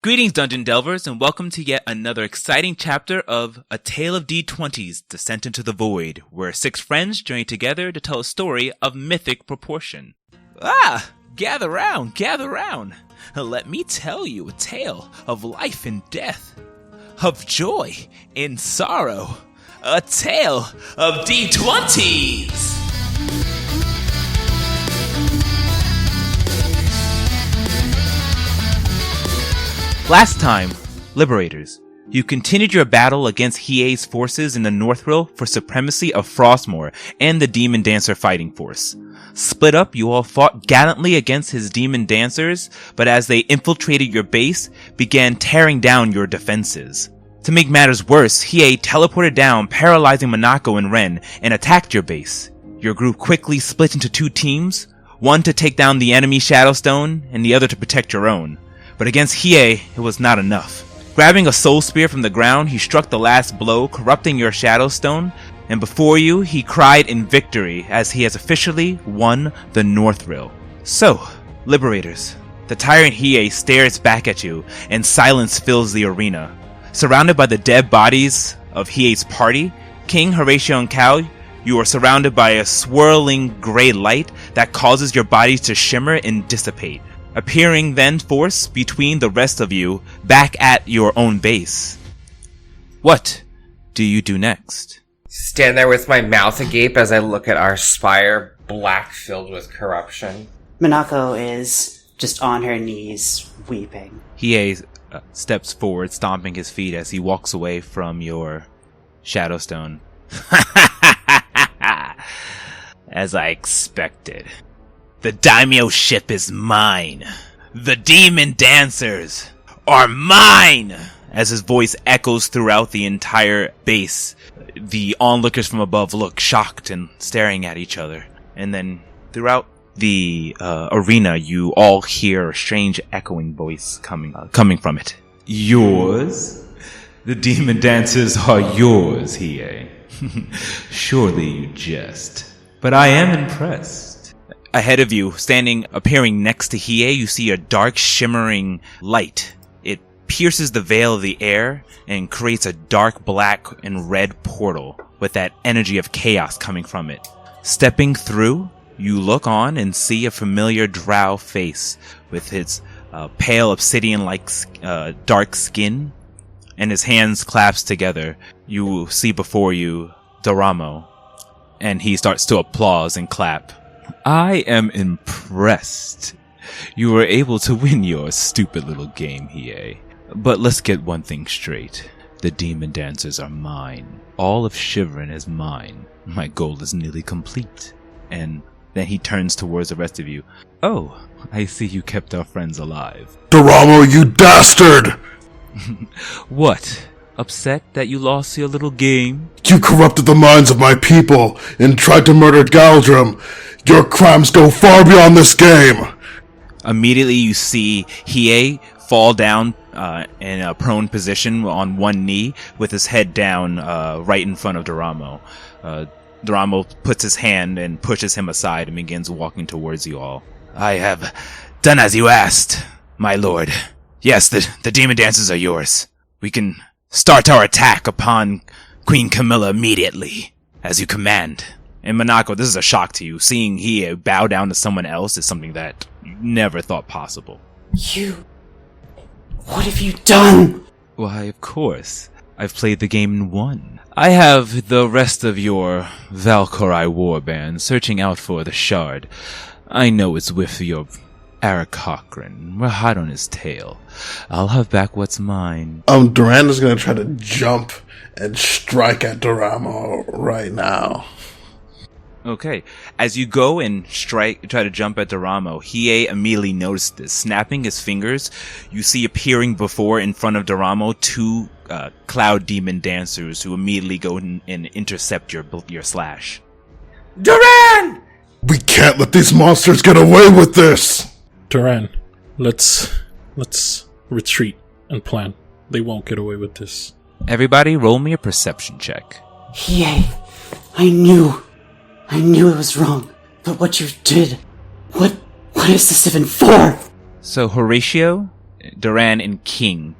Greetings, Dungeon Delvers, and welcome to yet another exciting chapter of A Tale of D20's Descent into the Void, where six friends journey together to tell a story of mythic proportion. Gather round, gather round. Let me tell you a tale of life and death, of joy and sorrow, a tale of D20s! Last time, Liberators, you continued your battle against Hiei's forces in the Northrill for supremacy of Frostmourne and the Demon Dancer fighting force. Split up, you all fought gallantly against his Demon Dancers, but as they infiltrated your base, began tearing down your defenses. To make matters worse, Hiei teleported down, paralyzing Monako and Ren, and attacked your base. Your group quickly split into two teams, one to take down the enemy Shadowstone, and the other to protect your own. But against Hiei, it was not enough. Grabbing a soul spear from the ground, he struck the last blow, corrupting your Shadowstone, and before you, he cried in victory as he has officially won the Northrill. So, Liberators, the tyrant Hiei stares back at you, and silence fills the arena. Surrounded by the dead bodies of Hiei's party, King, Horatio, and Cal, you are surrounded by a swirling gray light that causes your bodies to shimmer and dissipate, appearing then force between the rest of you back at your own base. What do you do next? Stand there with my mouth agape as I look at our spire, black filled with corruption. Monako is just on her knees, weeping. Hiei steps forward, stomping his feet as he walks away from your Shadowstone. As I expected. The daimyo ship is mine. The demon dancers are mine! As his voice echoes throughout the entire base, the onlookers from above look shocked and staring at each other. And then throughout the arena, you all hear a strange echoing voice coming from it. Yours? The demon dancers are yours, Hiei. Surely you jest. But I am impressed. Ahead of you, appearing next to Hiei, you see a dark, shimmering light. It pierces the veil of the air and creates a dark black and red portal with that energy of chaos coming from it. Stepping through, you look on and see a familiar drow face with its pale obsidian-like dark skin, and his hands clasped together. You see before you Doramo, and he starts to applause and clap. I am impressed. You were able to win your stupid little game, Hiei. But let's get one thing straight. The demon dancers are mine. All of Shivrin is mine. My goal is nearly complete. And then he turns towards the rest of you. Oh, I see you kept our friends alive. Doramo, you dastard! What? Upset that you lost your little game? You corrupted the minds of my people and tried to murder Galdrum. Your crimes go far beyond this game! Immediately you see Hiei fall down in a prone position on one knee with his head down right in front of Doramo. Doramo puts his hand and pushes him aside and begins walking towards you all. I have done as you asked, my lord. Yes, the demon dances are yours. We can start our attack upon Queen Camilla immediately, as you command. And Monako, this is a shock to you. Seeing Hiei bow down to someone else is something that you never thought possible. What have you done? Why, of course. I've played the game and won. I have the rest of your Valkyrie warband searching out for the shard. I know it's with your Eric Cochran. We're hot on his tail. I'll have back what's mine. Duran is gonna try to jump and strike at Doramo right now. Okay. As you go and try to jump at Doramo, Hiei immediately noticed this. Snapping his fingers, you see appearing before in front of Doramo two cloud demon dancers who immediately go and intercept your slash. Duran! We can't let these monsters get away with this! Duran, let's retreat and plan. They won't get away with this. Everybody, roll me a perception check. Hiei, I knew it was wrong, but what you did, what is this even for? So Horatio Duran and King,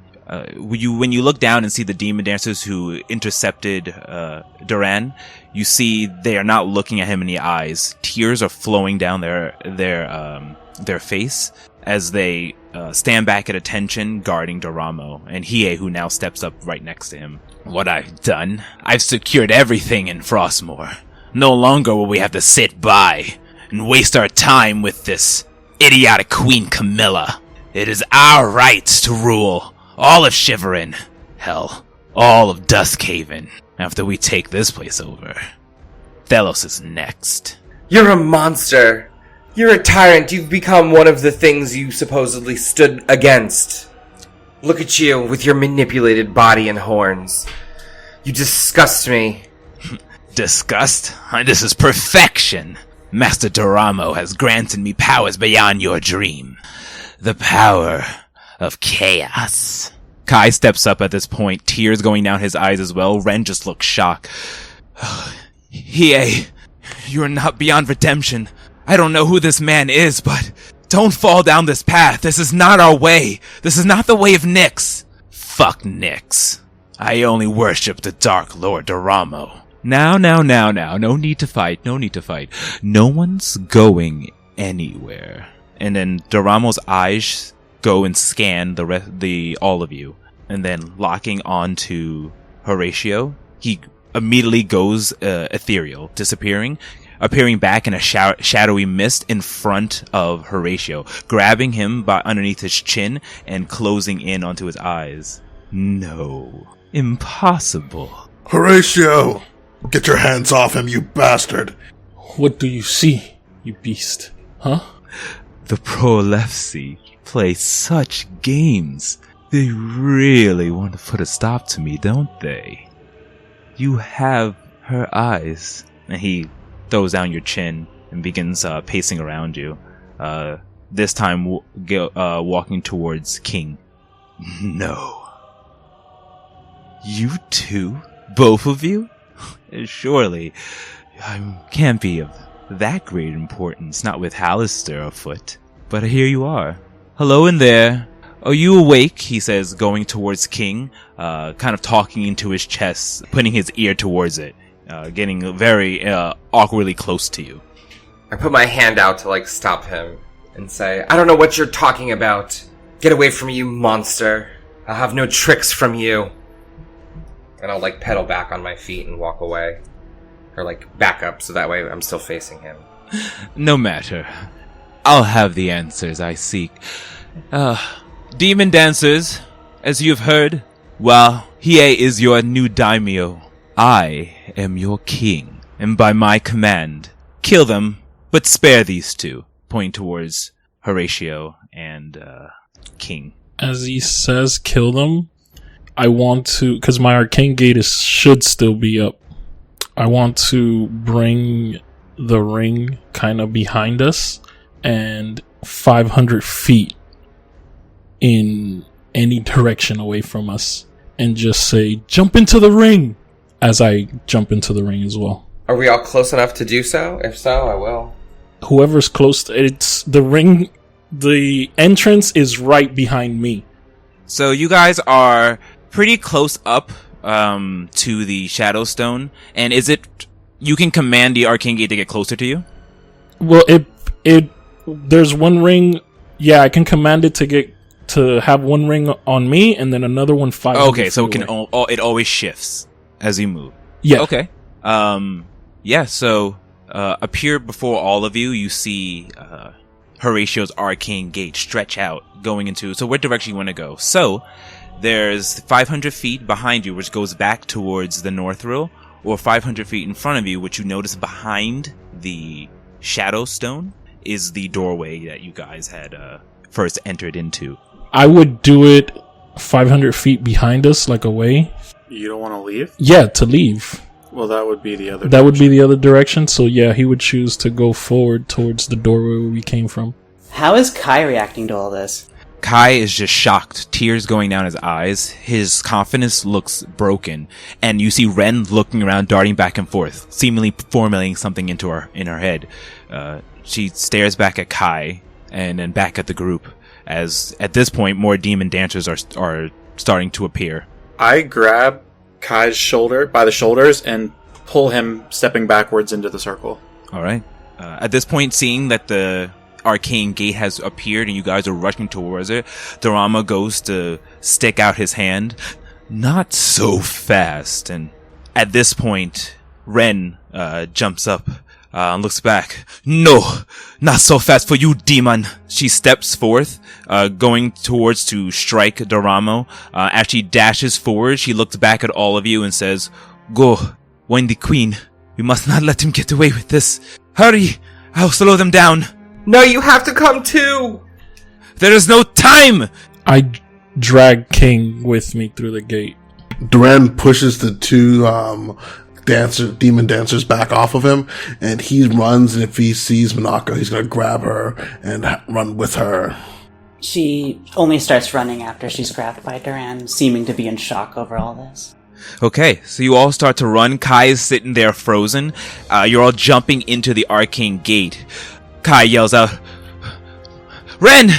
when you look down and see the demon dancers who intercepted Duran, you see they are not looking at him in the eyes. Tears are flowing down their face as they stand back at attention, guarding Doramo and Hiei, who now steps up right next to him. What I've done? I've secured everything in Frostmoor. No longer will we have to sit by and waste our time with this idiotic Queen Camilla. It is our right to rule all of Shiverin. Hell, all of Duskhaven. After we take this place over, Thelos is next. You're a monster. You're a tyrant. You've become one of the things you supposedly stood against. Look at you with your manipulated body and horns. You disgust me. Disgust? This is perfection. Master Doramo has granted me powers beyond your dream. The power of chaos. Kai steps up at this point, tears going down his eyes as well. Ren just looks shocked. Hiei, you are not beyond redemption. I don't know who this man is, but don't fall down this path. This is not our way. This is not the way of Nyx. Fuck Nyx. I only worship the Dark Lord Doramo. Now. No need to fight. No one's going anywhere. And then Doramo's eyes go and scan all of you. And then locking onto Horatio, he immediately goes ethereal, disappearing, appearing back in a shadowy mist in front of Horatio, grabbing him by underneath his chin and closing in onto his eyes. No. Impossible. Horatio! Get your hands off him, you bastard! What do you see, you beast? Huh? The Prolefsi play such games. They really want to put a stop to me, don't they? You have her eyes. And he throws down your chin and begins pacing around you. This time walking towards King. No. You two? Both of you? Surely, I can't be of that great importance, not with Hallister afoot. But here you are. Hello in there. Are you awake? He says, going towards King, kind of talking into his chest, putting his ear towards it, getting very awkwardly close to you. I put my hand out to, stop him and say, I don't know what you're talking about. Get away from me, you monster. I'll have no tricks from you. And I'll, pedal back on my feet and walk away. Or, back up, so that way I'm still facing him. No matter. I'll have the answers I seek. Demon dancers, as you've heard, well, Hiei is your new daimyo. I am your king, and by my command, kill them, but spare these two. Pointing towards Horatio and King. As he says, kill them, I want to, because my arcane gate should still be up. I want to bring the ring kind of behind us and 500 feet in any direction away from us and just say, jump into the ring, as I jump into the ring as well. Are we all close enough to do so? If so, I will. Whoever's close, it's the ring, the entrance is right behind me. So you guys are pretty close up to the Shadow Stone, and is it, you can command the Arcane Gate to get closer to you? Well, there's one ring, yeah, I can command it to have one ring on me, and then another one 500 Okay, so feet away. It always shifts as you move. Yeah. Okay. So appear before all of you, you see Horatio's Arcane Gate stretch out, going into, so what direction you want to go? So, there's 500 feet behind you, which goes back towards the North Rill, or 500 feet in front of you, which you notice behind the Shadow Stone is the doorway that you guys had first entered into. I would do it 500 feet behind us, away. You don't want to leave? Yeah, to leave. Well, that would be the other That would be the other direction, so yeah, he would choose to go forward towards the doorway where we came from. How is Kai reacting to all this? Kai is just shocked, tears going down his eyes. His confidence looks broken, and you see Ren looking around, darting back and forth, seemingly formulating something in her head. She stares back at Kai and then back at the group as at this point more demon dancers are starting to appear. I grab Kai's shoulder by the shoulders and pull him stepping backwards into the circle. All right. At this point, seeing that the arcane gate has appeared and you guys are rushing towards it, Dorama goes to stick out his hand. Not so fast. And at this point, Ren jumps up and looks back. No, not so fast for you, demon. She steps forth, going towards to strike Doramo. As she dashes forward, she looks back at all of you and says, "Go, wind the queen. We must not let him get away with this. Hurry, I'll slow them down." No, you have to come too! There is no time! I drag King with me through the gate. Duran pushes the two demon dancers back off of him, and he runs, and if he sees Minako, he's going to grab her and run with her. She only starts running after she's grabbed by Duran, seeming to be in shock over all this. Okay, so you all start to run. Kai is sitting there frozen. You're all jumping into the arcane gate. Kai yells out, "Ren!"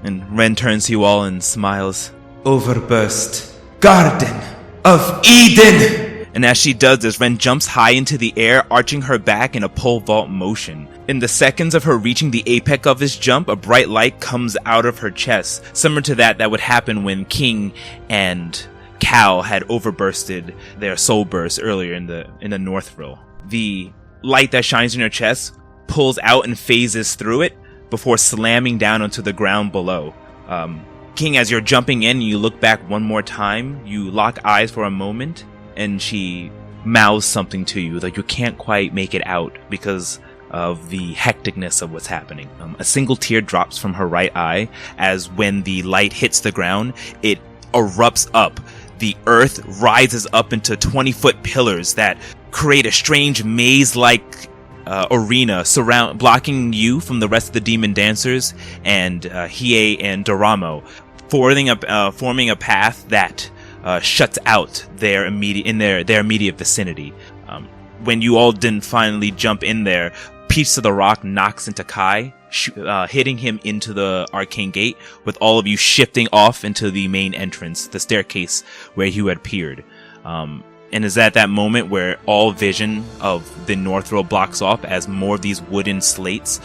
And Ren turns to you all and smiles. "Overburst. Garden of Eden!" And as she does this, Ren jumps high into the air, arching her back in a pole vault motion. In the seconds of her reaching the apex of this jump, a bright light comes out of her chest, similar to that would happen when King and Cal had overbursted their soul burst earlier in the Northril. The light that shines in her chest pulls out and phases through it before slamming down onto the ground below. King, as you're jumping in, you look back one more time, you lock eyes for a moment, and she mouths something to you that you can't quite make it out because of the hecticness of what's happening. A single tear drops from her right eye as when the light hits the ground, it erupts up. The earth rises up into 20-foot pillars that create a strange maze-like arena blocking you from the rest of the demon dancers and Hiei and Doramo, forming a path that shuts out their immediate vicinity. When you all didn't finally jump in there, piece of the rock knocks into Kai, hitting him into the arcane gate, with all of you shifting off into the main entrance, the staircase where you had appeared. And is at that moment where all vision of the Northril blocks off as more of these wooden slates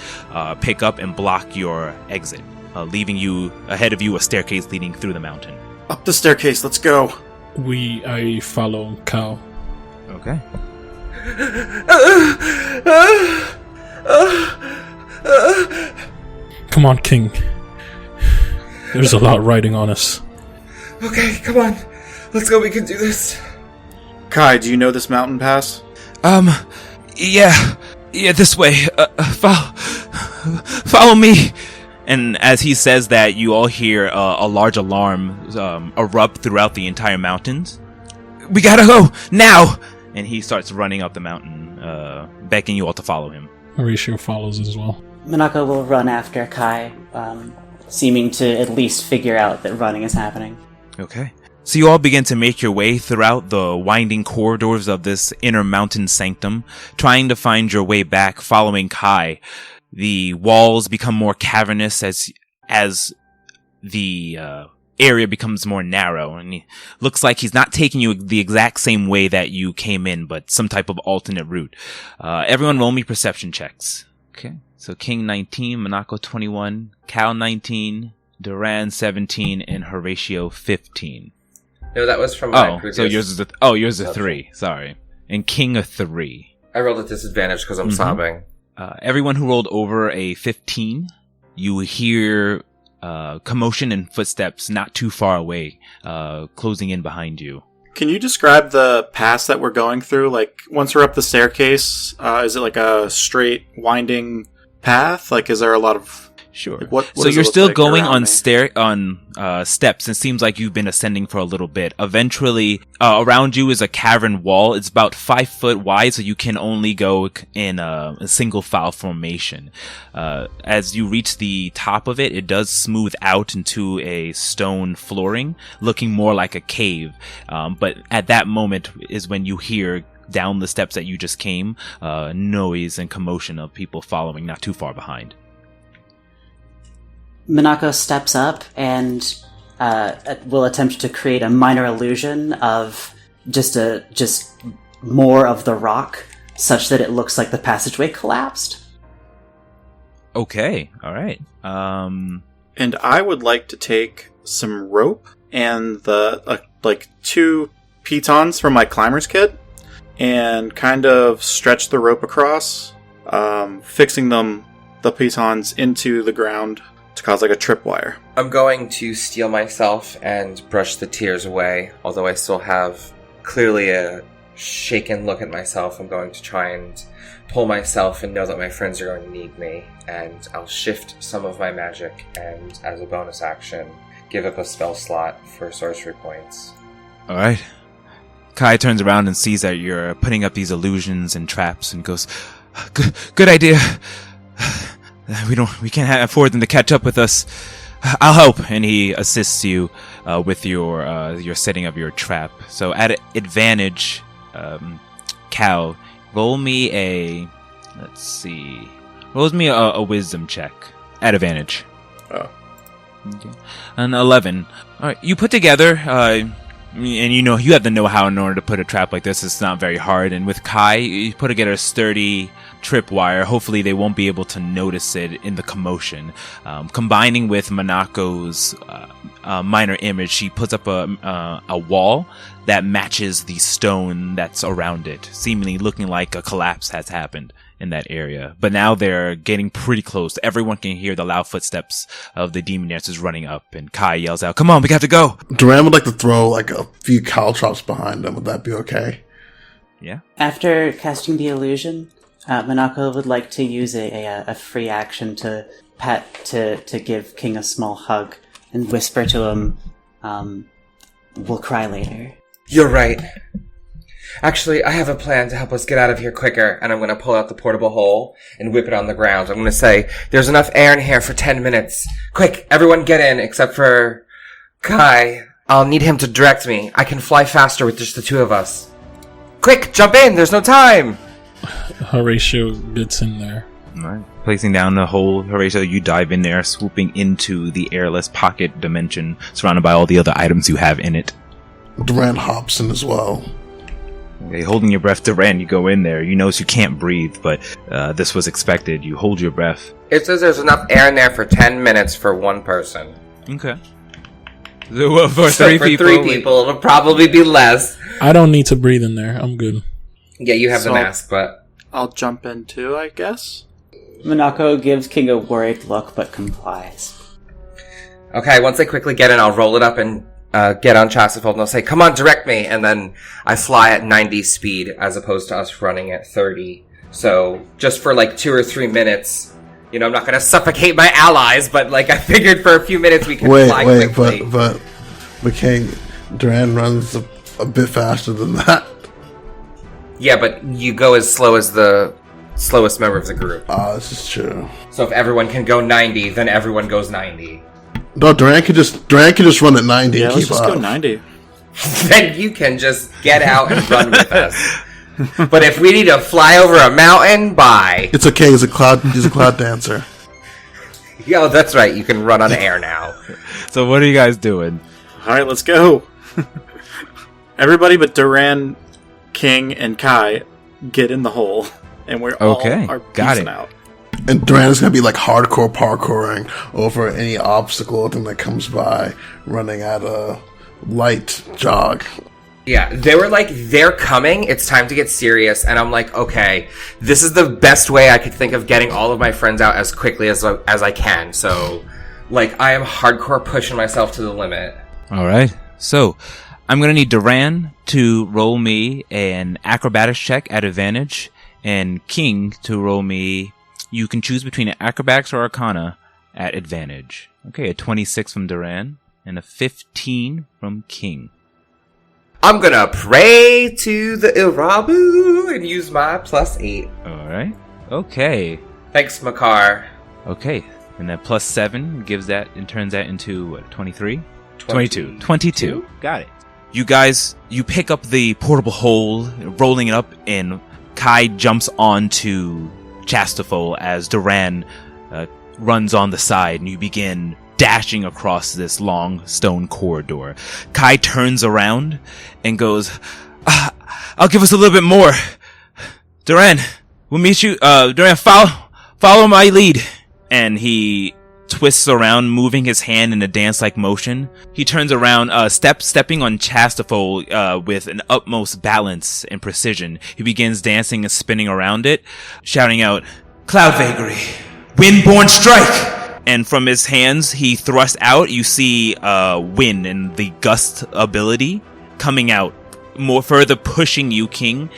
pick up and block your exit, leaving you ahead of you a staircase leading through the mountain. Up the staircase, let's go. I follow Cal. Okay. Come on, King. There's a lot riding on us. Okay, come on. Let's go, we can do this. Kai, do you know this mountain pass? Yeah, this way. Follow me. And as he says that, you all hear a large alarm erupt throughout the entire mountains. We gotta go now! And he starts running up the mountain, begging you all to follow him. Horatio follows as well. Minako will run after Kai, seeming to at least figure out that running is happening. Okay. So you all begin to make your way throughout the winding corridors of this inner mountain sanctum, trying to find your way back, following Kai. The walls become more cavernous as the area becomes more narrow, and he looks like he's not taking you the exact same way that you came in, but some type of alternate route. Everyone roll me perception checks. Okay. So King 19, Minako 21, Cal 19, Duran 17, and Horatio 15. No, that was from my previous... So yours is a 3. Sorry. And King a 3. I rolled at disadvantage because I'm sobbing. Everyone who rolled over a 15, you hear commotion and footsteps not too far away, closing in behind you. Can you describe the pass that we're going through? Like, once we're up the staircase, is it like a straight, winding path? Like, is there a lot of... Sure. Like, what so does it you're look still like going around on steps. It seems like you've been ascending for a little bit. Eventually, around you is a cavern wall. It's about 5 foot wide, so you can only go in a single file formation. As you reach the top of it, it does smooth out into a stone flooring, looking more like a cave. But at that moment is when you hear down the steps that you just came, noise and commotion of people following not too far behind. Minako steps up and will attempt to create a minor illusion of just more of the rock, such that it looks like the passageway collapsed. Okay, alright. And I would like to take some rope and the like 2 pitons from my climber's kit and kind of stretch the rope across, fixing the pitons into the ground to cause like a tripwire. I'm going to steel myself and brush the tears away, although I still have clearly a shaken look at myself. I'm going to try and pull myself and know that my friends are going to need me, and I'll shift some of my magic and, as a bonus action, give up a spell slot for sorcery points. Alright. Kai turns around and sees that you're putting up these illusions and traps and goes, Good idea. We can't afford them to catch up with us. I'll help. And he assists you with your setting of your trap. So at advantage, Cal, roll me a wisdom check at advantage. Oh. Okay. An 11. All right, you put together, and you have the know-how in order to put a trap like this. It's not very hard. And with Kai, you put together a sturdy tripwire. Hopefully they won't be able to notice it in the commotion. Combining with Monaco's minor image, she puts up a wall that matches the stone that's around it, seemingly looking like a collapse has happened in that area. But now they're getting pretty close. Everyone can hear the loud footsteps of the demon dancers running up, and Kai yells out, "Come on, we got to go!" Duran would like to throw like a few caltrops behind them. Would that be okay? Yeah. After casting the illusion, Minako would like to use a free action to give King a small hug and whisper to him, "We'll cry later." You're right. Actually, I have a plan to help us get out of here quicker, and I'm going to pull out the portable hole and whip it on the ground. I'm going to say, there's enough air in here for 10 minutes. Quick, everyone get in, except for Kai. I'll need him to direct me. I can fly faster with just the 2 of us. Quick, jump in, there's no time! Horatio gets in there. Alright. Placing down the hole, Horatio, you dive in there, swooping into the airless pocket dimension, surrounded by all the other items you have in it. Duran hops in as well. Okay, holding your breath, Duran, you go in there. You notice you can't breathe, but this was expected. You hold your breath. It says there's enough air in there for 10 minutes for 1 person. Okay. So, for So three for people, 3 people, it'll probably be less. I don't need to breathe in there. I'm good. Yeah, you have the So- mask, but... I'll jump in too, I guess. Minako gives King a worried look, but complies. Okay, once I quickly get in, I'll roll it up and get on Chastifold, and I'll say, come on, direct me! And then I fly at 90 speed, as opposed to us running at 30. So, just for like 2 or 3 minutes, you know, I'm not gonna suffocate my allies, but like, I figured for a few minutes we could fly quickly. but King, Duran runs a bit faster than that. Yeah, but you go as slow as the slowest member of the group. This is true. So if everyone can go 90, then everyone goes 90. No, Duran could just run at 90 Yeah, and let's keep just up. go 90. Then you can just get out and run with us. But if we need to fly over a mountain, bye. It's okay. He's a cloud dancer. Yo, that's right. You can run on air now. So what are you guys doing? Alright, let's go. Everybody but Duran, King, and Kai get in the hole. And we're Okay, all are got peacing it. out. And Duran is gonna be like hardcore parkouring over any obstacle thing that comes by, running at a light jog. Yeah, they were like, they're coming, it's time to get serious, and I'm like, okay, this is the best way I could think of getting all of my friends out as quickly as I can, so, like, I am hardcore pushing myself to the limit. Alright, so I'm gonna need Duran to roll me an acrobatics check at advantage, and King to roll me, you can choose between an acrobatics or arcana at advantage. Okay, a 26 from Duran, and a 15 from King. I'm gonna pray to the Irabu and use my +8. Alright, okay. Thanks, Makar. Okay, and that +7 gives that and turns that into what, 23? 22. Got it. You guys, you pick up the portable hole, rolling it up, and Kai jumps onto Chastafol as Duran runs on the side, and you begin dashing across this long stone corridor. Kai turns around and goes, I'll give us a little bit more. Duran, we'll meet you. Duran, follow my lead. And he twists around, moving his hand in a dance-like motion. He turns around, stepping on Chastafol, with an utmost balance and precision. He begins dancing and spinning around it, shouting out, Cloud Vagary, Windborn Strike! And from his hands, he thrusts out, you see, wind and the gust ability coming out, more further pushing you, King,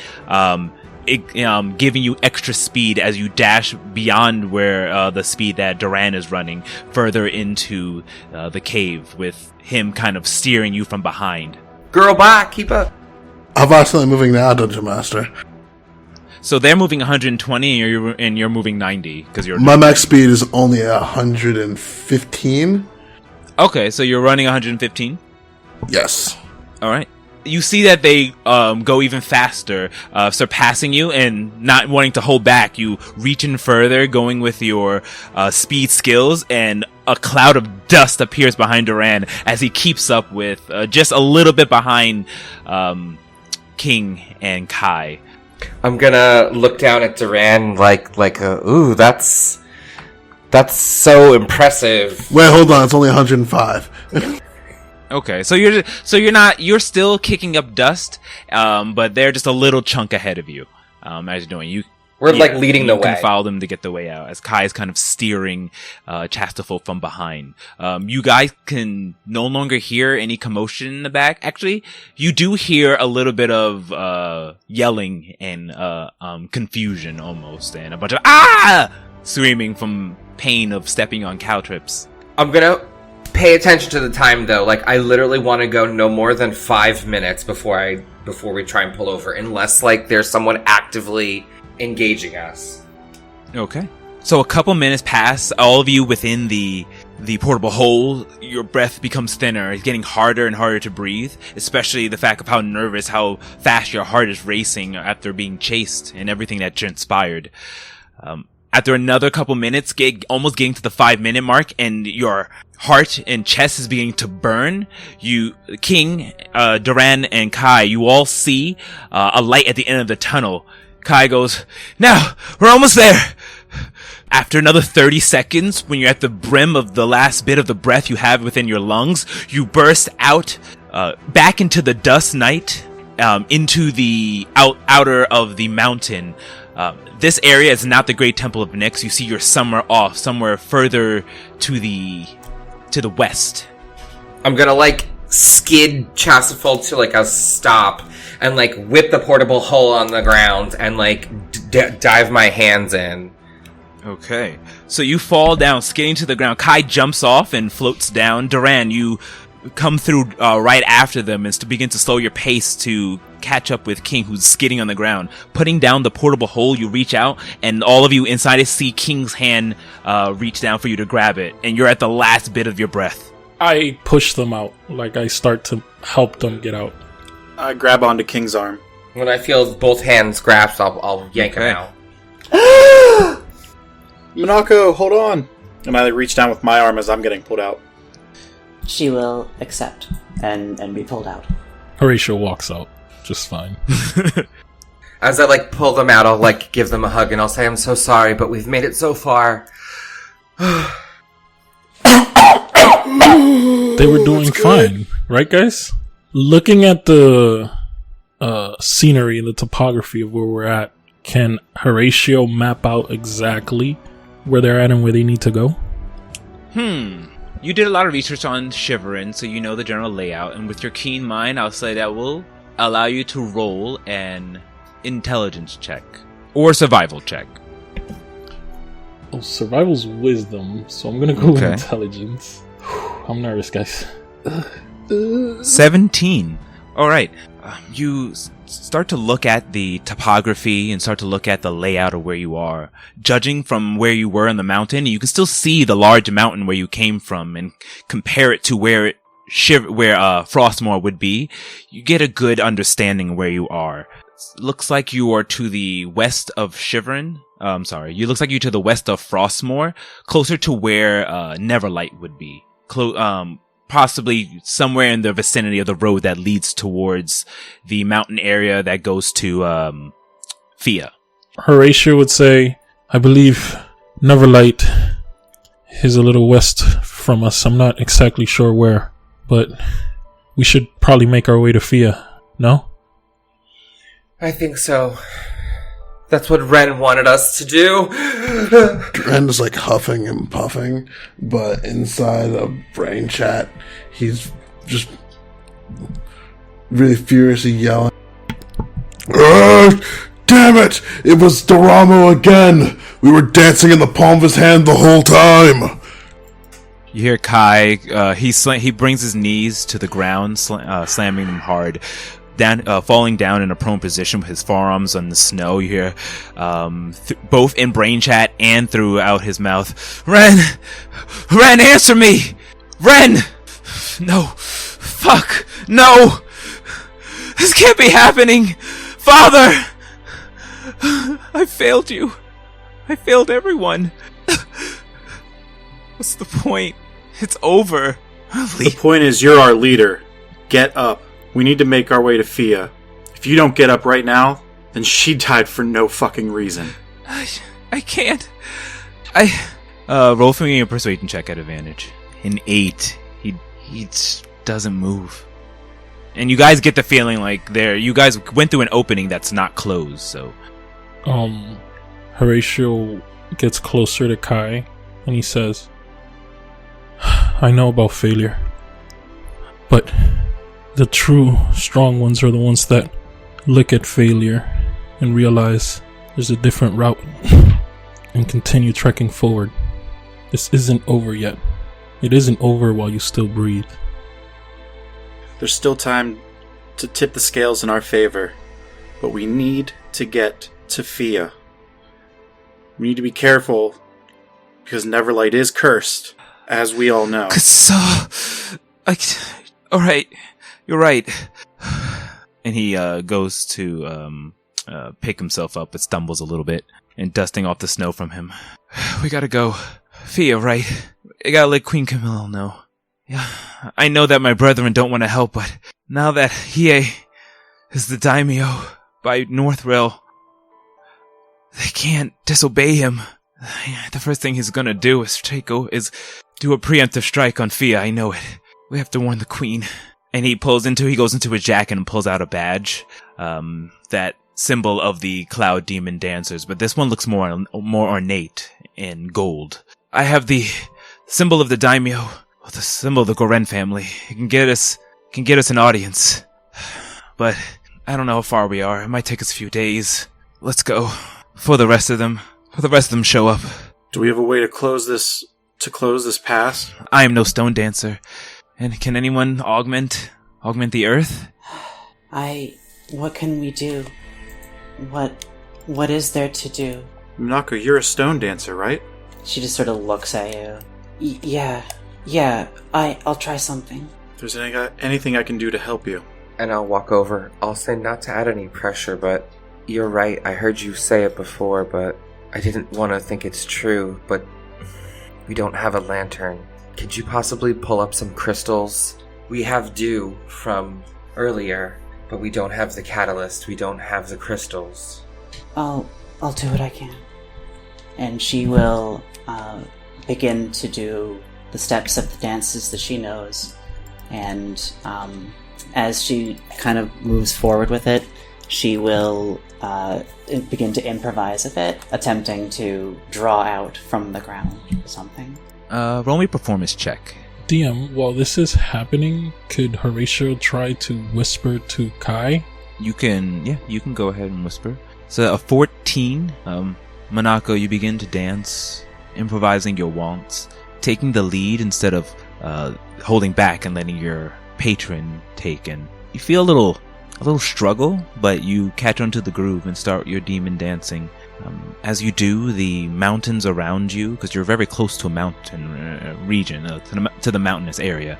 giving you extra speed as you dash beyond where the speed that Duran is running, further into the cave, with him kind of steering you from behind. Girl, bye. Keep up. How fast am I moving now, Dungeon Master? So they're moving 120 and you're moving 90 because you're... My max speed is only 115. Okay, so you're running 115? Yes. All right. You see that they go even faster, surpassing you and not wanting to hold back. You reach in further, going with your speed skills, and a cloud of dust appears behind Duran as he keeps up with just a little bit behind King and Kai. I'm gonna look down at Duran like ooh, that's so impressive. Wait, hold on. It's only 105. Okay, so you're still kicking up dust, but they're just a little chunk ahead of you, as you're doing. We're leading the way. You can follow them to get the way out, as Kai is kind of steering Chastafol from behind. You guys can no longer hear any commotion in the back. Actually, you do hear a little bit of yelling and confusion almost, and a bunch of screaming from pain of stepping on cow trips. I'm gonna pay attention to the time though. Like, I literally want to go no more than 5 minutes before we try and pull over, unless like there's someone actively engaging us. Okay. So a couple minutes pass, all of you within the portable hole, your breath becomes thinner. It's getting harder and harder to breathe, especially the fact of how nervous, how fast your heart is racing after being chased and everything that transpired. After another couple minutes, almost getting to the 5-minute mark, and your heart and chest is beginning to burn, King, Duran, and Kai, you all see a light at the end of the tunnel. Kai goes, now, we're almost there. After another 30 seconds, when you're at the brim of the last bit of the breath you have within your lungs, you burst out, back into the dust night, into the outer of the mountain. This area is not the Great Temple of Nyx. You see you're somewhere further to the west. I'm gonna skid Chastafol to a stop and whip the portable hole on the ground and dive my hands in. Okay, so you fall down, skidding to the ground. Kai jumps off and floats down. Duran, you come through right after them and begin to slow your pace to catch up with King, who's skidding on the ground. Putting down the portable hole, you reach out, and all of you inside it see King's hand reach down for you to grab it, and you're at the last bit of your breath. I push them out, I start to help them get out. I grab onto King's arm. When I feel both hands grasped, I'll yank him out. Minako, hold on! And I reach down with my arm as I'm getting pulled out. She will accept and be pulled out. Horatio walks out, just fine. As I pull them out, I'll give them a hug and I'll say, I'm so sorry, but we've made it so far. They were doing fine, right guys? Looking at the scenery and the topography of where we're at, can Horatio map out exactly where they're at and where they need to go? You did a lot of research on Shiverin, so you know the general layout, and with your keen mind, I'll say that will allow you to roll an intelligence check. Or survival check. Oh, survival's wisdom, so I'm gonna go with intelligence. I'm nervous, guys. 17. Alright. You start to look at the topography and start to look at the layout of where you are. Judging from where you were on the mountain, you can still see the large mountain where you came from and compare it to where Frostmoor would be. You get a good understanding of where you are. Looks like you are to the west of Shiverin, You looks like you're to the west of Frostmoor, closer to where Neverlight would be. Possibly somewhere in the vicinity of the road that leads towards the mountain area that goes to Fia. Horatio would say, I believe Neverlight is a little west from us. I'm not exactly sure where, but we should probably make our way to Fia, no? I think so. That's what Ren wanted us to do. Ren is like huffing and puffing, but inside of Brain Chat, he's just really furiously yelling. Damn it! It was Doramo again! We were dancing in the palm of his hand the whole time! You hear Kai, he brings his knees to the ground, slamming them hard. Falling down in a prone position with his forearms on the snow. You hear, both in Brain Chat and throughout his mouth, Ren, answer me! Ren! No. Fuck! No! This can't be happening! Father! I failed you. I failed everyone. What's the point? It's over. The point is, you're our leader. Get up. We need to make our way to Fia. If you don't get up right now, then she died for no fucking reason. I can't. Roll for me a persuasion check at advantage. An 8. He just doesn't move. And you guys get the feeling like you guys went through an opening that's not closed, so. Horatio gets closer to Kai and he says, I know about failure, but the true strong ones are the ones that look at failure and realize there's a different route and continue trekking forward. This isn't over yet. It isn't over while you still breathe. There's still time to tip the scales in our favor, but we need to get to Fia. We need to be careful because Neverlight is cursed, as we all know. Alright. You're right. And he goes to pick himself up, but stumbles a little bit, and dusting off the snow from him. We gotta go. Fia, right? I gotta let Queen Camilla know. Yeah, I know that my brethren don't want to help, but now that Hiei is the daimyo by Northrail, they can't disobey him. The first thing he's gonna do is do a preemptive strike on Fia. I know it. We have to warn the Queen. And he goes into his jacket and pulls out a badge, that symbol of the Cloud Demon Dancers, but this one looks more ornate in gold. I have the symbol of the daimyo, the symbol of the Goren family. It can get us an audience, but I don't know how far we are. It might take us a few days. Let's go before the rest of them show up. Do we have a way to close this pass? I am no stone dancer. And can anyone augment the earth? What can we do? What is there to do? Minako, you're a stone dancer, right? She just sort of looks at you. Yeah, I'll try something. If there's anything I can do to help you. And I'll walk over. I'll say not to add any pressure, but you're right. I heard you say it before, but I didn't want to think it's true, but we don't have a lantern. Could you possibly pull up some crystals? We have dew from earlier, but we don't have the catalyst. We don't have the crystals. I'll do what I can. And she will begin to do the steps of the dances that she knows. And as she kind of moves forward with it, she will begin to improvise a bit, attempting to draw out from the ground something. Roll me a performance check. DM, while this is happening, could Horatio try to whisper to Kai? You can go ahead and whisper. So a 14, Minako, you begin to dance, improvising your waltz, taking the lead instead of holding back and letting your patron take. And you feel a little struggle, but you catch onto the groove and start your demon dancing. As you do, the mountains around you, because you're very close to a mountain region, to the mountainous area,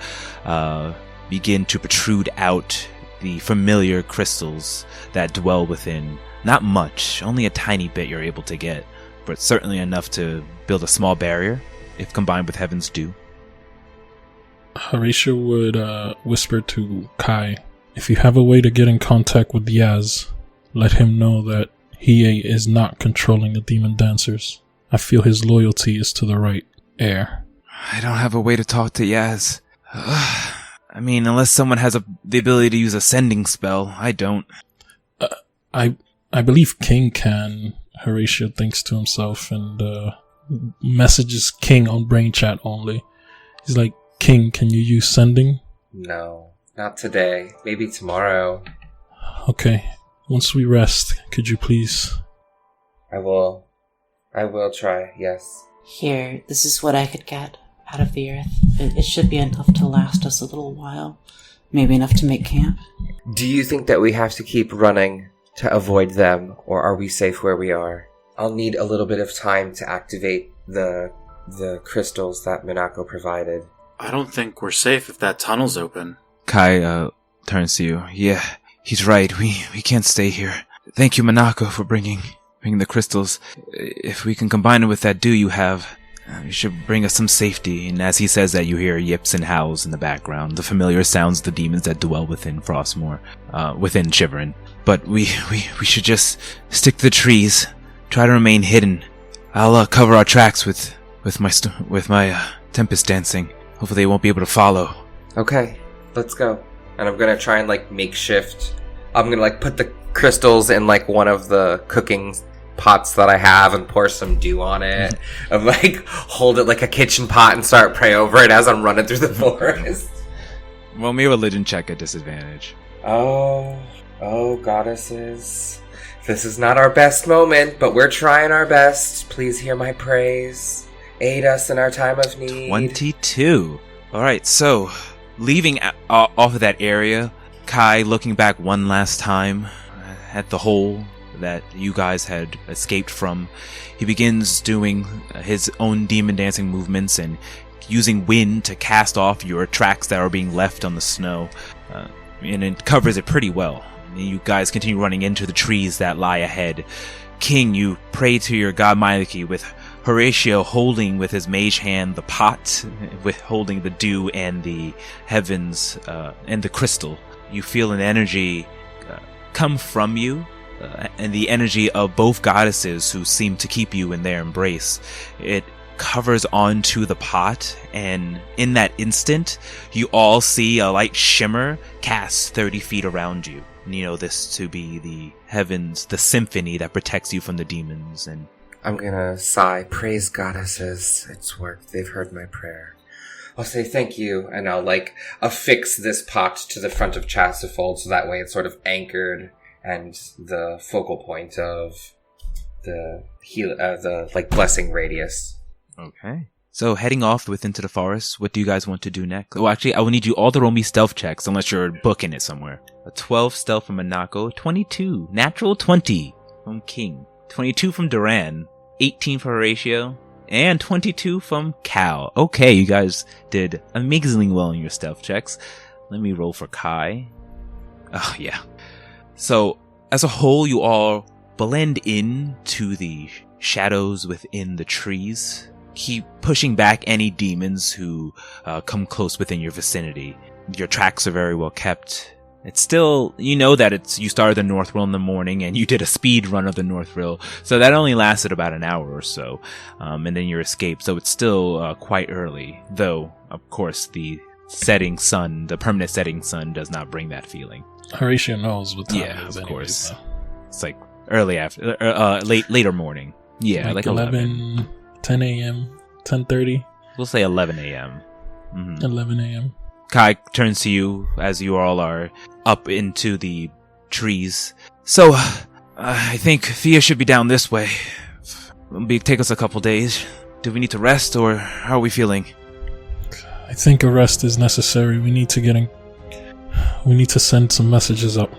begin to protrude out the familiar crystals that dwell within. Not much, only a tiny bit you're able to get, but certainly enough to build a small barrier, if combined with Heaven's Dew. Horatio would whisper to Kai, if you have a way to get in contact with Yaz, let him know that he is not controlling the demon dancers. I feel his loyalty is to the right heir. I don't have a way to talk to Yaz. I mean, unless someone has the ability to use a sending spell, I don't. I believe King can. Horatio thinks to himself and messages King on brain chat only. He's like, King, can you use sending? No, not today. Maybe tomorrow. Okay. Once we rest, could you please? I will try, yes. Here, this is what I could get out of the earth. It should be enough to last us a little while. Maybe enough to make camp. Do you think that we have to keep running to avoid them, or are we safe where we are? I'll need a little bit of time to activate the crystals that Minako provided. I don't think we're safe if that tunnel's open. Kai turns to you. Yeah, he's right. We can't stay here. Thank you, Minako, for bringing the crystals. If we can combine it with that dew you have, it should bring us some safety. And as he says that, you hear yips and howls in the background, the familiar sounds of the demons that dwell within Frostmoor, within Shiverin. But we should just stick to the trees, try to remain hidden. I'll cover our tracks with my Tempest dancing. Hopefully they won't be able to follow. Okay, let's go. And I'm gonna try and makeshift. I'm gonna put the crystals in one of the cooking pots that I have and pour some dew on it. And hold it like a kitchen pot and start pray over it as I'm running through the forest. Roll me a religion check at disadvantage. Oh, goddesses. This is not our best moment, but we're trying our best. Please hear my praise. Aid us in our time of need. 22. Alright, so, leaving off of that area, Kai, looking back one last time at the hole that you guys had escaped from, he begins doing his own demon dancing movements and using wind to cast off your tracks that are being left on the snow. And it covers it pretty well. And you guys continue running into the trees that lie ahead. King, you pray to your god Myliki, with Horatio holding with his mage hand the pot, with holding the dew and the heavens and the crystal. You feel an energy come from you, and the energy of both goddesses who seem to keep you in their embrace. It covers onto the pot, and in that instant, you all see a light shimmer cast 30 feet around you. And you know this to be the heavens, the symphony that protects you from the demons. And I'm gonna sigh. Praise goddesses. It's worked. They've heard my prayer. I'll say thank you, and I'll affix this pot to the front of Chastifold so that way it's sort of anchored and the focal point of the blessing radius. Okay. So heading off into the forest, what do you guys want to do next? Oh, actually, I will need you all to roll me stealth checks unless you're booking it somewhere. A 12 stealth from Minako, 22, natural 20 from King, 22 from Duran, 18 for Horatio, and 22 from Cal. Okay, you guys did amazingly well in your stealth checks. Let me roll for Kai. Oh, yeah. So, as a whole, you all blend into the shadows within the trees. Keep pushing back any demons who come close within your vicinity. Your tracks are very well kept. It's still, you know that you started the Northrill in the morning and you did a speed run of the Northrill, so that only lasted about an hour or so, and then your escape, so it's still quite early, though, of course, the setting sun, the permanent setting sun does not bring that feeling. Horatio knows what time it is. Of anyways, course. though. It's early after, later morning. Yeah, like 11. 10 a.m., 10:30. We'll say 11 a.m. 11 a.m. Kai turns to you as you all are up into the trees. So, I think Thea should be down this way. It'll take us a couple days. Do we need to rest, or how are we feeling? I think a rest is necessary. We need to send some messages up.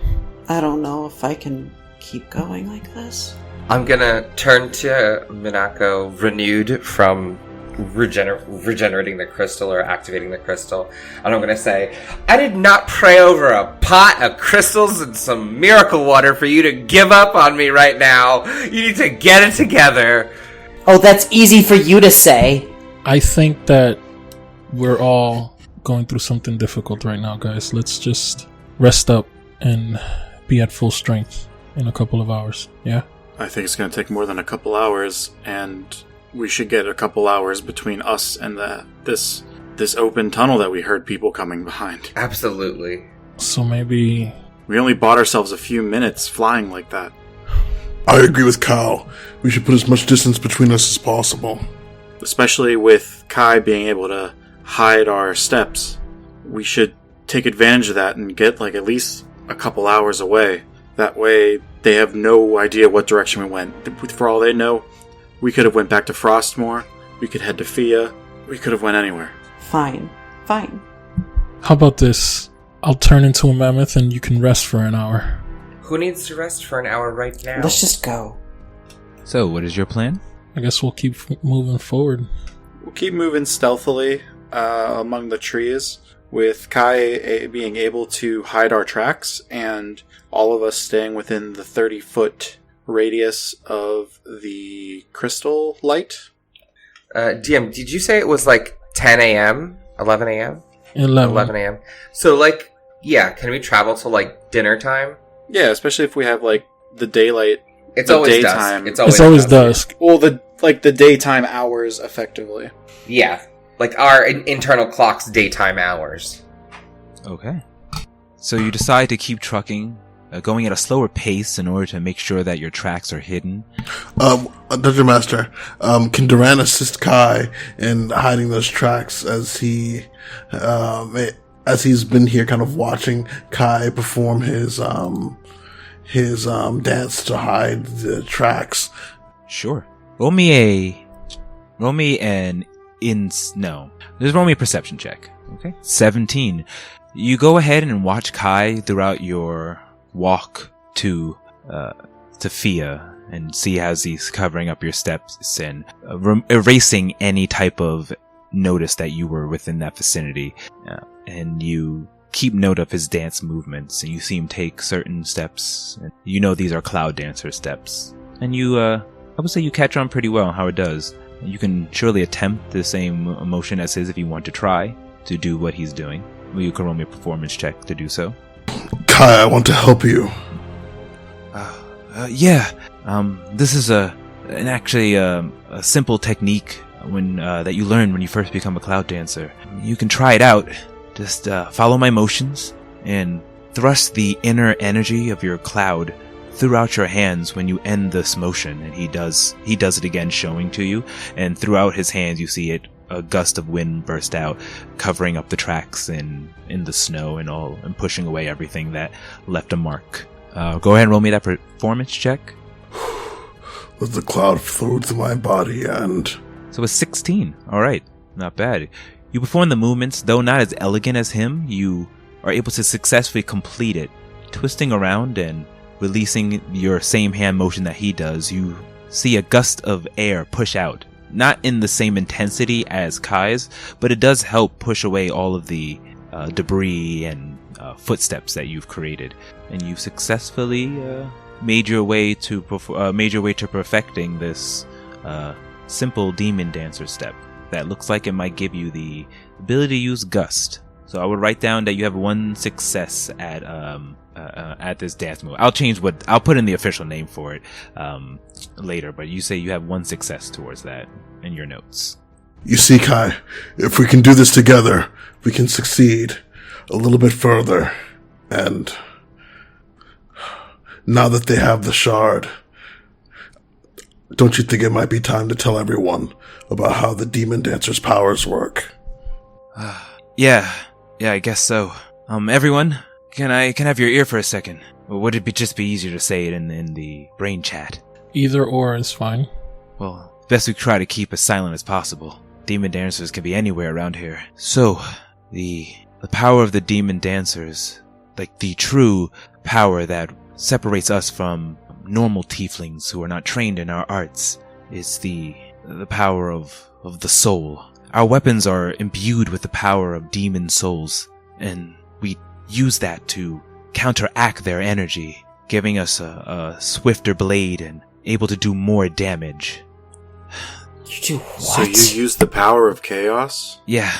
I don't know if I can keep going like this. I'm gonna turn to Minako, renewed from regenerating the crystal or activating the crystal, and I'm gonna say, I did not pray over a pot of crystals and some miracle water for you to give up on me right now. You need to get it together. Oh, that's easy for you to say. I think that we're all going through something difficult right now, guys. Let's just rest up and be at full strength in a couple of hours. Yeah? I think it's going to take more than a couple hours, and we should get a couple hours between us and this open tunnel that we heard people coming behind. Absolutely. So maybe... We only bought ourselves a few minutes flying like that. I agree with Kyle. We should put as much distance between us as possible. Especially with Kai being able to hide our steps. We should take advantage of that and get at least a couple hours away. That way they have no idea what direction we went. For all they know, we could have went back to Frostmoor. We could head to Fia. We could have went anywhere. Fine. How about this? I'll turn into a mammoth and you can rest for an hour. Who needs to rest for an hour right now? Let's just go. So, what is your plan? I guess we'll keep moving forward. We'll keep moving stealthily among the trees, with Kai being able to hide our tracks, and all of us staying within the 30-foot radius of the crystal light. DM, did you say it was 10 a.m.? 11 a.m.? 11 a.m. So, can we travel till, dinner time? Yeah, especially if we have, the daylight. It's the always daytime. dusk. It's always dusk. Well, the daytime hours, effectively. Yeah. Our internal clock's daytime hours. Okay. So you decide to keep trucking, going at a slower pace in order to make sure that your tracks are hidden. Dungeon Master, can Duran assist Kai in hiding those tracks as he's been here kind of watching Kai perform his dance to hide the tracks? Sure. Roll me a perception check. Okay. 17. You go ahead and watch Kai throughout your walk to Fia and see as he's covering up your steps and erasing any type of notice that you were within that vicinity. And you keep note of his dance movements, and you see him take certain steps. And you know these are Cloud Dancer steps. And I would say you catch on pretty well how it does. You can surely attempt the same motion as his if you want to try to do what he's doing. You can roll me a performance check to do so. Kai, I want to help you. Yeah. This is a simple technique that you learn when you first become a Cloud Dancer. You can try it out. Just follow my motions and thrust the inner energy of your cloud throughout your hands when you end this motion. And he does it again, showing to you. And throughout his hands, you see a gust of wind burst out, covering up the tracks in the snow and all, and pushing away everything that left a mark. Go ahead and roll me that performance check. Let the cloud flow through my body and... So it's 16. Alright, not bad. You perform the movements, though not as elegant as him. You are able to successfully complete it, twisting around and releasing your same hand motion that he does. You see a gust of air push out. Not in the same intensity as Kai's, but it does help push away all of the debris and footsteps that you've created. And you've successfully made your way to perfecting this simple demon dancer step that looks like it might give you the ability to use gust. So I would write down that you have 1 success at this dance move. I'll put in the official name for it later, but you say you have 1 success towards that in your notes. You see, Kai, if we can do this together, we can succeed a little bit further. And now that they have the shard, don't you think it might be time to tell everyone about how the Demon Dancer's powers work? Yeah, I guess so. Everyone, can I have your ear for a second? Or would it just be easier to say it in the brain chat? Either or is fine. Well, best we try to keep as silent as possible. Demon Dancers can be anywhere around here. So, the power of the Demon Dancers, like the true power that separates us from normal tieflings who are not trained in our arts, is the power of the soul. Our weapons are imbued with the power of demon souls, and we use that to counteract their energy, giving us a swifter blade and able to do more damage. You do So what? you use the power of chaos? Yeah.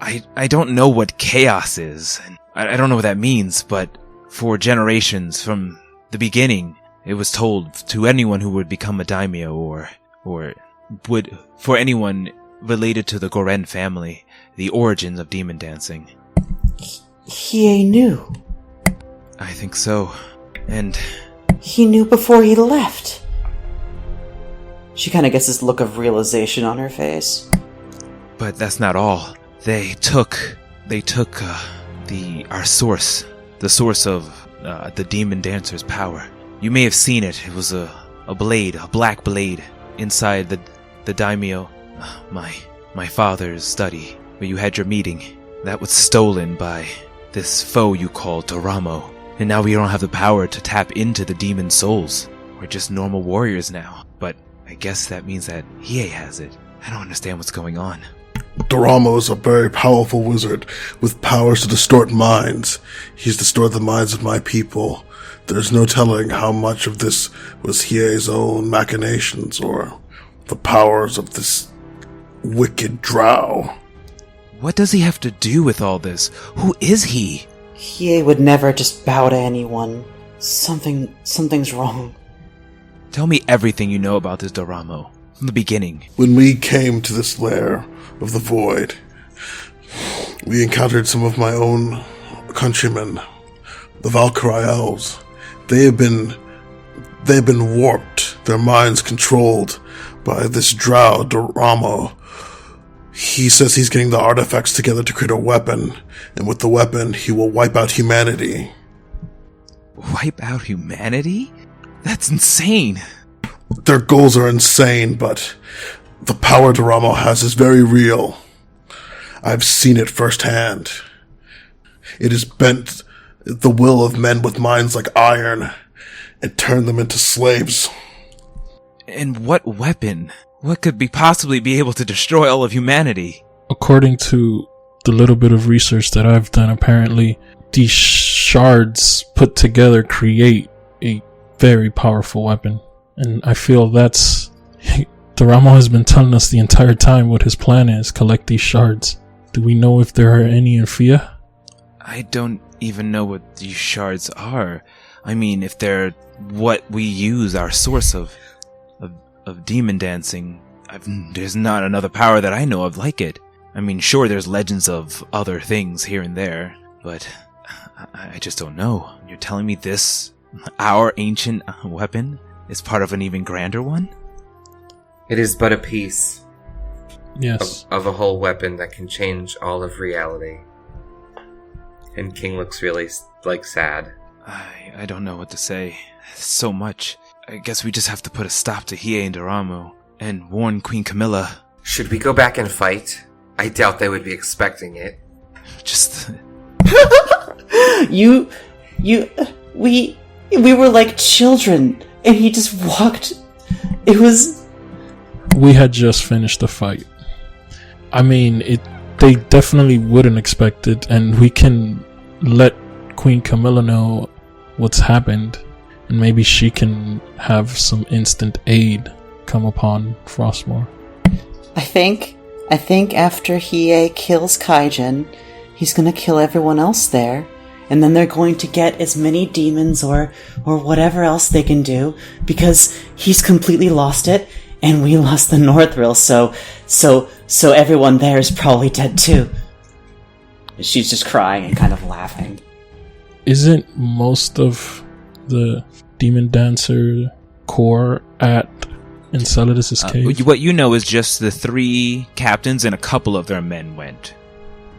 I don't know what chaos is, and I don't know what that means, but for generations from the beginning, it was told to anyone who would become a daimyo or would, for anyone related to the Goren family, the origins of demon dancing. He knew. I think so. And He knew before he left. She kind of gets this look of realization on her face. but that's not all. They took our source, the source of the demon dancer's power. You may have seen it. It was a blade, a black blade, inside the daimyo, my father's study, where you had your meeting. That was stolen by this foe you call Doramo. And now we don't have the power to tap into the demon souls. We're just normal warriors now. But I guess that means that Hiei has it. I don't understand what's going on. Doramo is a very powerful wizard with powers to distort minds. He's distorted the minds of my people. There's no telling how much of this was Hiei's own machinations or the powers of this wicked drow. What does he have to do with all this? Who is he? Hiei would never just bow to anyone. Something's wrong. Tell me everything you know about this Doramo, from the beginning. When we came to this lair of the void, we encountered some of my own countrymen, the Valkyrie elves. They have been warped, their minds controlled by this drow, Doramo. He says he's getting the artifacts together to create a weapon, and with the weapon, he will wipe out humanity. Wipe out humanity? That's insane. Their goals are insane, but the power Doramo has is very real. I've seen it firsthand. It has bent the will of men with minds like iron and turned them into slaves. And what weapon? What could possibly be able to destroy all of humanity? According to the little bit of research that I've done, apparently these shards put together create a very powerful weapon. And I feel that's... Doramo has been telling us the entire time what his plan is, collect these shards. Do we know if there are any in Fia? I don't even know what these shards are. I mean, if they're what we use, our source of demon dancing, there's not another power that I know of like it. I mean, sure, there's legends of other things here and there, but I just don't know. You're telling me this, our ancient weapon, is part of an even grander one? It is but a piece Yes. of a whole weapon that can change all of reality. And King looks really, sad. I don't know what to say. So much. I guess we just have to put a stop to Hiei and Doramo and warn Queen Camilla. Should we go back and fight? I doubt they would be expecting it. Just... We were like children, and he just walked. It was... We had just finished the fight. I mean, they definitely wouldn't expect it, and we can let Queen Camilla know what's happened, and maybe she can have some instant aid come upon Frostmourne. I think after Hiei kills Kaijin, he's gonna kill everyone else there, and then they're going to get as many demons or whatever else they can do, because he's completely lost it, and we lost the Northril, so everyone there is probably dead too. She's just crying and kind of laughing. Isn't most of the Demon Dancer core at Enceladus' cave? what you know is just the 3 captains and a couple of their men went.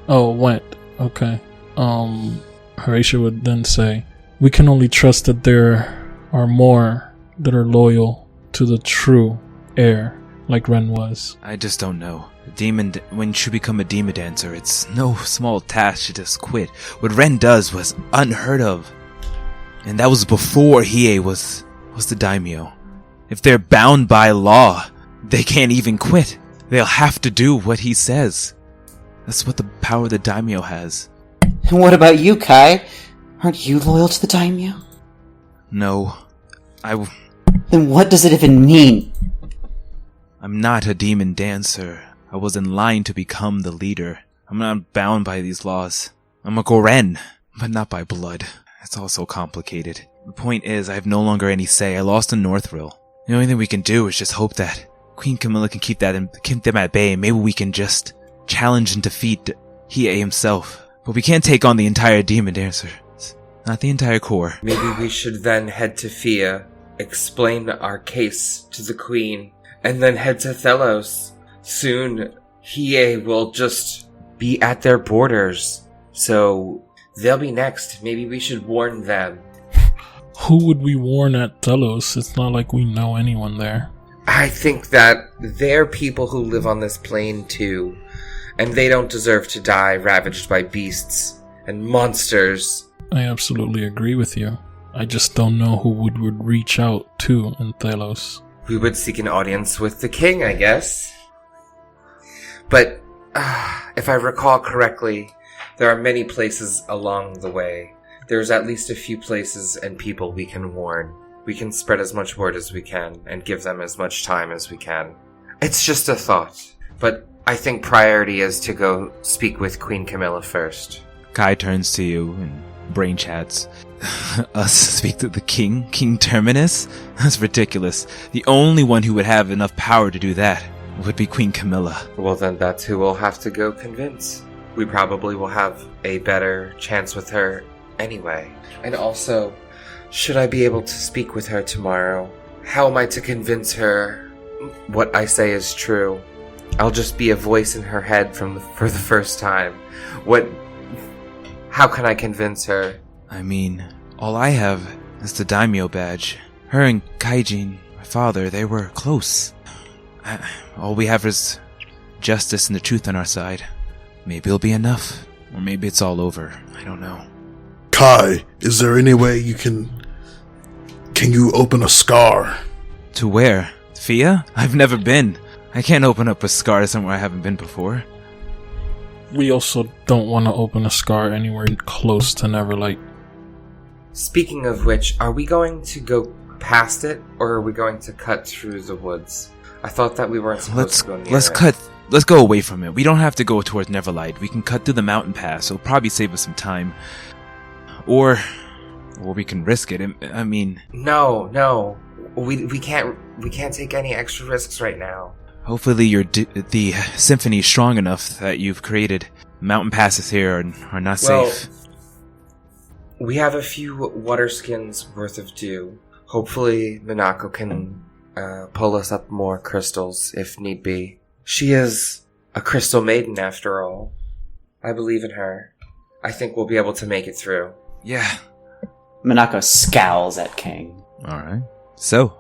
Oh, went. Okay. Horatio would then say, we can only trust that there are more that are loyal to the true heir, like Ren was. I just don't know. When you become a demon dancer, it's no small task to just quit. What Ren does was unheard of. And that was before Hiei was the daimyo. If they're bound by law, they can't even quit. They'll have to do what he says. That's what the power the daimyo has. And what about you, Kai? Aren't you loyal to the daimyo? No. Then what does it even mean? I'm not a demon dancer. I was in line to become the leader. I'm not bound by these laws. I'm a Goren, but not by blood. It's all so complicated. The point is, I have no longer any say. I lost in Northril. The only thing we can do is just hope that Queen Camilla can keep them at bay, and maybe we can just challenge and defeat Hiei himself. But we can't take on the entire demon dancer. Not the entire core. Maybe we should then head to Fia, explain our case to the Queen, and then head to Thelos. Soon, Hiei will just be at their borders. So, they'll be next. Maybe we should warn them. Who would we warn at Telos? It's not like we know anyone there. I think that they're people who live on this plane too, and they don't deserve to die ravaged by beasts and monsters. I absolutely agree with you. I just don't know who would reach out to in Thelos. We would seek an audience with the king, I guess. But, if I recall correctly, there are many places along the way. There's at least a few places and people we can warn. We can spread as much word as we can and give them as much time as we can. It's just a thought, but I think priority is to go speak with Queen Camilla first. Kai turns to you and brain chats. Us speak to the king? King Terminus? That's ridiculous. The only one who would have enough power to do that would be Queen Camilla. Well, then that's who we'll have to go convince. We probably will have a better chance with her anyway. And also, should I be able to speak with her tomorrow? How am I to convince her what I say is true? I'll just be a voice in her head for the first time. How can I convince her? I mean, all I have is the daimyo badge. Her and Kaijin, my father, they were close. All we have is justice and the truth on our side. Maybe it'll be enough, or maybe it's all over. I don't know. Kai, is there any way you can you open a scar? To where? Fia? I've never been. I can't open up a scar somewhere I haven't been before. We also don't want to open a scar anywhere close to Neverlight. Speaking of which, are we going to go past it, or are we going to cut through the woods? I thought that we weren't supposed to go near it. Let's go away from it. We don't have to go towards Neverlight. We can cut through the mountain pass. It'll probably save us some time. Or we can risk it. I mean... No. We can't take any extra risks right now. Hopefully the symphony is strong enough that you've created. Mountain passes here are not safe. We have a few water skins worth of dew. Hopefully Minako can pull us up more crystals if need be. She is a crystal maiden after all. I believe in her. I think we'll be able to make it through. Yeah. Minako scowls at King. Alright. So,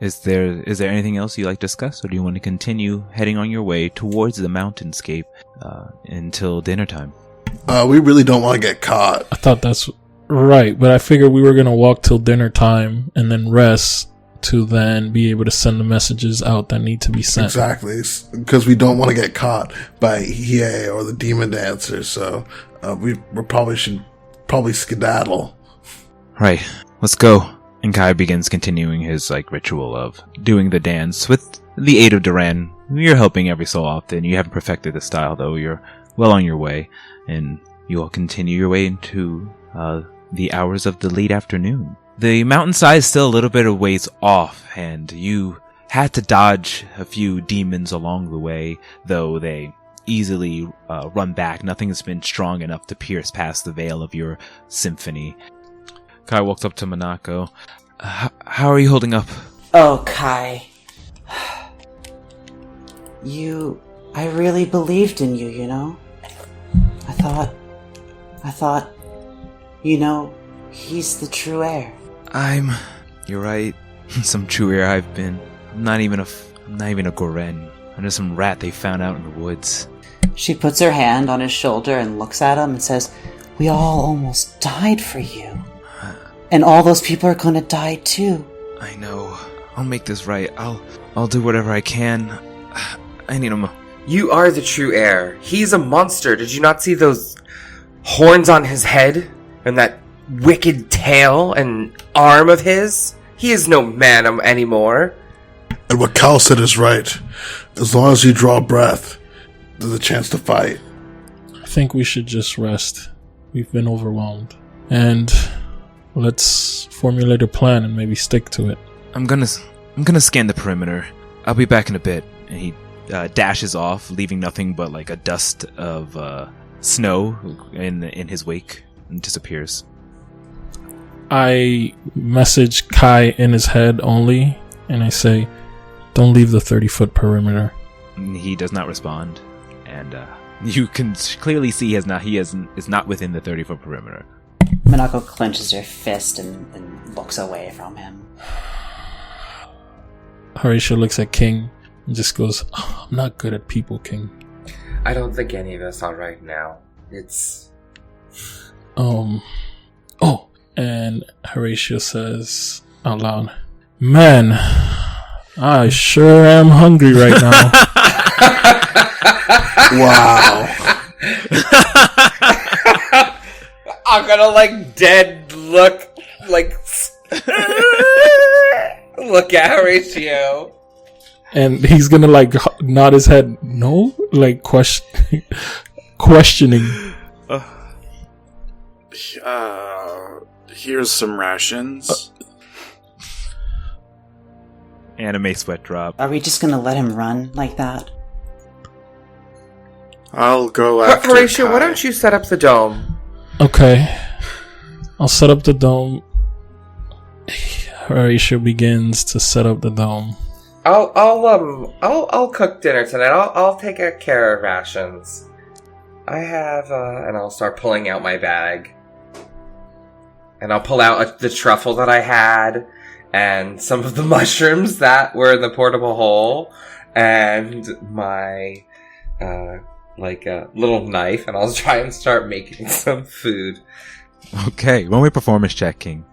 is there anything else you'd like to discuss, or do you want to continue heading on your way towards the mountainscape until dinner time? We really don't want to get caught. I thought that's right, but I figured we were going to walk till dinner time and then rest to then be able to send the messages out that need to be sent. Exactly, because we don't want to get caught by Hiei or the demon dancer, so we should skedaddle. Right, let's go. And Kai begins continuing his ritual of doing the dance with the aid of Duran. You're helping every so often. You haven't perfected the style, though. You're well on your way, and you will continue your way into the hours of the late afternoon. The mountainside is still a little bit of ways off, and you had to dodge a few demons along the way, though they easily run back. Nothing has been strong enough to pierce past the veil of your symphony. Kai walks up to Minako. How are you holding up? Oh, Kai. I really believed in you, you know? I thought, he's the true heir. You're right. Some true heir I've been. I'm not even a Goren. I'm just some rat they found out in the woods. She puts her hand on his shoulder and looks at him and says, "We all almost died for you. And all those people are gonna die too." I know. I'll make this right. I'll do whatever I can. I need him. You are the true heir. He's a monster. Did you not see those horns on his head? And that wicked tail and arm of his? He is no man anymore. And what Cal said is right. As long as you draw breath, there's a chance to fight. I think we should just rest. We've been overwhelmed. And let's formulate a plan and maybe stick to it. I'm gonna scan the perimeter. I'll be back in a bit. And he dashes off, leaving nothing but like a dust of snow in his wake, and disappears. I message Kai in his head only, and I say, "Don't leave the 30-foot perimeter." He does not respond, and you can clearly see is not within the 30-foot perimeter. Minako clenches her fist and looks away from him. Horatio looks at King and just goes, "Oh, I'm not good at people, King." I don't think any of us are right now. It's... Oh, and Horatio says out loud, "Man, I sure am hungry right now." Wow. I'm gonna like dead look look at Horatio. And he's gonna like nod his head, no? Like questioning. Here's some rations. Anime sweat drop. Are we just gonna let him run like that? I'll go after Horatio, Kai. why don't you set up the dome? Okay. I'll set up the dome. Horatio begins to set up the dome. I'll cook dinner tonight. I'll take care of rations. I have and I'll start pulling out my bag. And I'll pull out the truffle that I had and some of the mushrooms that were in the portable hole and my little knife, and I'll try and start making some food. Okay, one way performance check, King.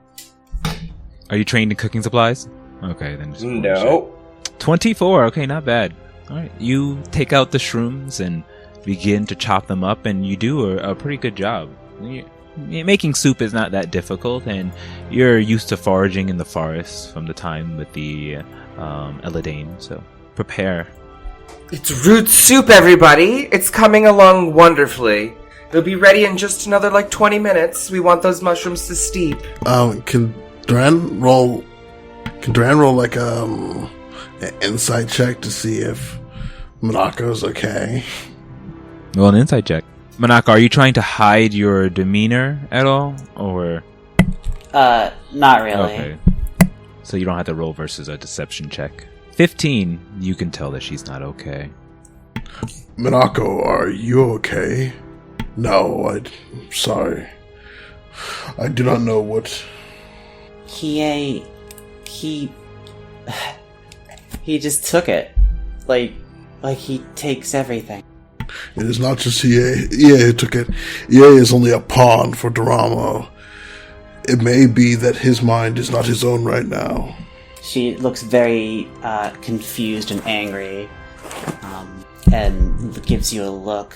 Are you trained in cooking supplies? Okay, then just No. 24, okay, not bad. Alright, you take out the shrooms and begin to chop them up, and you do a pretty good job. Making soup is not that difficult, and you're used to foraging in the forest from the time with the Eladane, so prepare. It's root soup, everybody! It's coming along wonderfully. It'll be ready in just another 20 minutes. We want those mushrooms to steep. Can Duran roll like an insight check to see if Monaco's okay? Well, an insight check. Manaka, are you trying to hide your demeanor at all, or? Not really. Okay. So you don't have to roll versus a deception check. 15, you can tell that she's not okay. Monaco, are you okay? No, I'm sorry. I do not know what... He just took it. Like he takes everything. It is not just EA who took it. EA is only a pawn for Doramo. It may be that his mind is not his own right now. She looks very confused and angry, and gives you a look.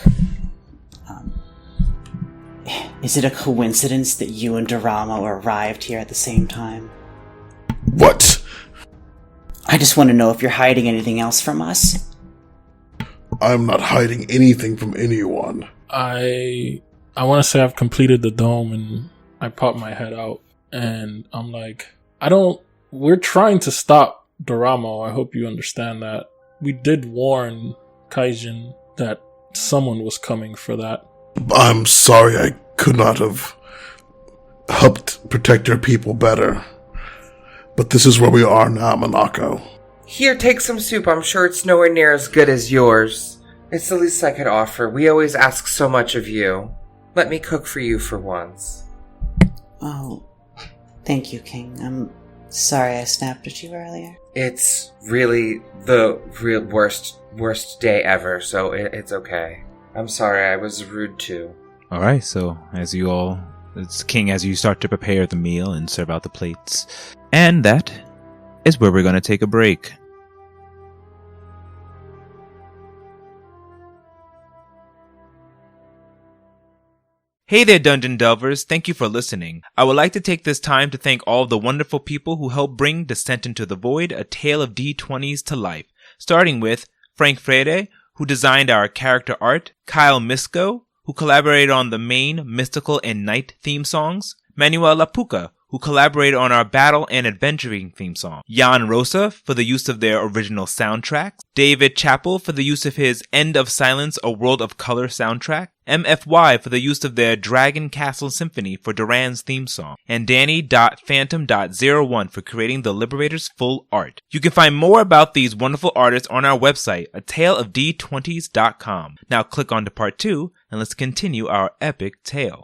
Is it a coincidence that you and Doramo arrived here at the same time? What? I just want to know if you're hiding anything else from us. I'm not hiding anything from anyone. I want to say I've completed the dome, and I pop my head out, and I'm like, we're trying to stop Doramo. I hope you understand that. We did warn Kaijin that someone was coming for that. I'm sorry I could not have helped protect your people better. But this is where we are now, Monaco. Here, take some soup. I'm sure it's nowhere near as good as yours. It's the least I could offer. We always ask so much of you. Let me cook for you for once. Oh, thank you, King. I'm sorry I snapped at you earlier. It's really the worst day ever, so it's okay. I'm sorry, I was rude too. Alright, so as you start to prepare the meal and serve out the plates. And that is where we're going to take a break. Hey there, Dungeon Delvers. Thank you for listening. I would like to take this time to thank all of the wonderful people who helped bring Descent into the Void, a tale of D20s to life. Starting with Frank Freire, who designed our character art, Kyle Misko, who collaborated on the main, mystical, and night theme songs, Manuel Lapuca, who collaborated on our battle and adventuring theme song, Jan Rosa for the use of their original soundtracks, David Chappell for the use of his End of Silence, A World of Color soundtrack, MFY for the use of their Dragon Castle Symphony for Duran's theme song, and Danny.Phantom.01 for creating the Liberators' full art. You can find more about these wonderful artists on our website, ataleofd20s.com. Now click on to part 2, and let's continue our epic tale.